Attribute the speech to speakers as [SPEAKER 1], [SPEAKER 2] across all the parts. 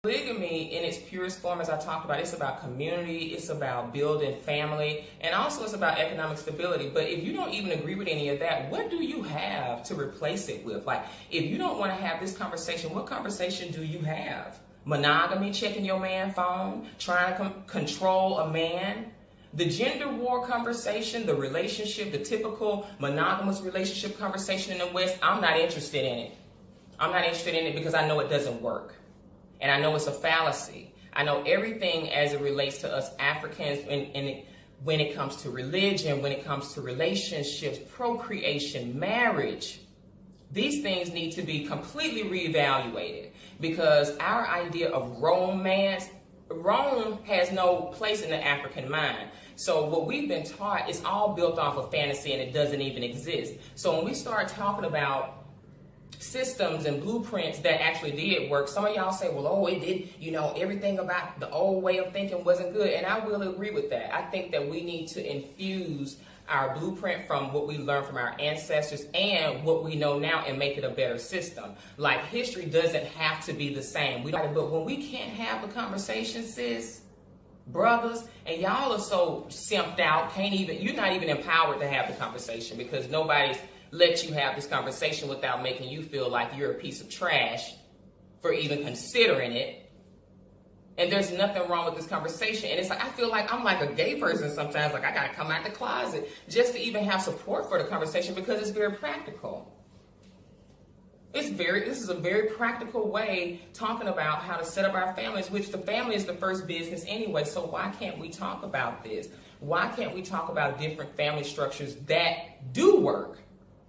[SPEAKER 1] Polygamy in its purest form, as I talked about, it's about community, it's about building family, and also it's about economic stability. But if you don't even agree with any of that, what do you have to replace it with? Like, if you don't want to have this conversation, what conversation do you have? Monogamy, checking your man's phone, trying to control a man? The gender war conversation, the relationship, the typical monogamous relationship conversation in the West, I'm not interested in it. I'm not interested in it because I know it doesn't work. And I know it's a fallacy. I know everything as it relates to us Africans when it comes to religion, when it comes to relationships, procreation, marriage. These things need to be completely reevaluated because our idea of romance, Rome has no place in the African mind. So what we've been taught is all built off of fantasy and it doesn't even exist. So when we start talking about systems and blueprints that actually did work, some of y'all say, well, oh, it did, everything about the old way of thinking wasn't good. And I will agree with that. I think that we need to infuse our blueprint from what we learned from our ancestors and what we know now and make it a better system. Like, history doesn't have to be the same. But when we can't have the conversation, sis, brothers, and y'all are so simped out, you're not even empowered to have the conversation because nobody's let you have this conversation without making you feel like you're a piece of trash for even considering it. And there's nothing wrong with this conversation. And it's like, I feel like I'm like a gay person sometimes. Like, I got to come out the closet just to even have support for the conversation because it's very practical. This is a very practical way talking about how to set up our families, which the family is the first business anyway. So why can't we talk about this? Why can't we talk about different family structures that do work?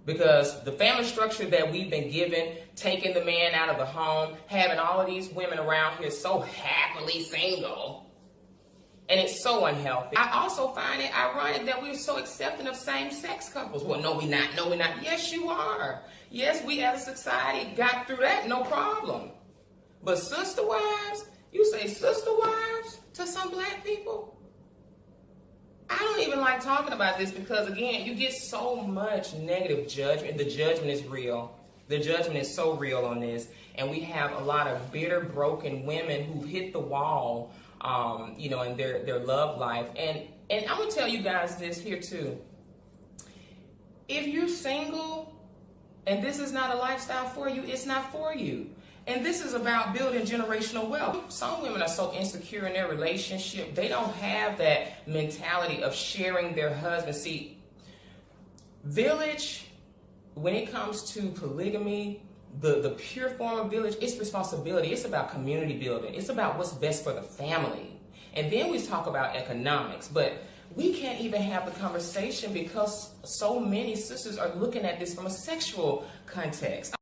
[SPEAKER 1] Because the family structure that we've been given, taking the man out of the home, having all of these women around here so happily single, and it's so unhealthy. I also find it ironic that we're so accepting of same-sex couples. Well, no, we're not. No, we're not. Yes, you are. Yes, we as a society got through that, no problem. But sister wives, you say sister wives to some black people? I don't even like talking about this because, again, you get so much negative judgment. The judgment is real. The judgment is so real on this. And we have a lot of bitter, broken women who've hit the wall, in their love life. And I'm going to tell you guys this here, too. If you're single and this is not a lifestyle for you, it's not for you. And this is about building generational wealth. Some women are so insecure in their relationship, they don't have that mentality of sharing their husband. See, village, when it comes to polygamy, the pure form of village, it's responsibility. It's about community building. It's about what's best for the family. And then we talk about economics. But we can't even have the conversation because so many sisters are looking at this from a sexual context.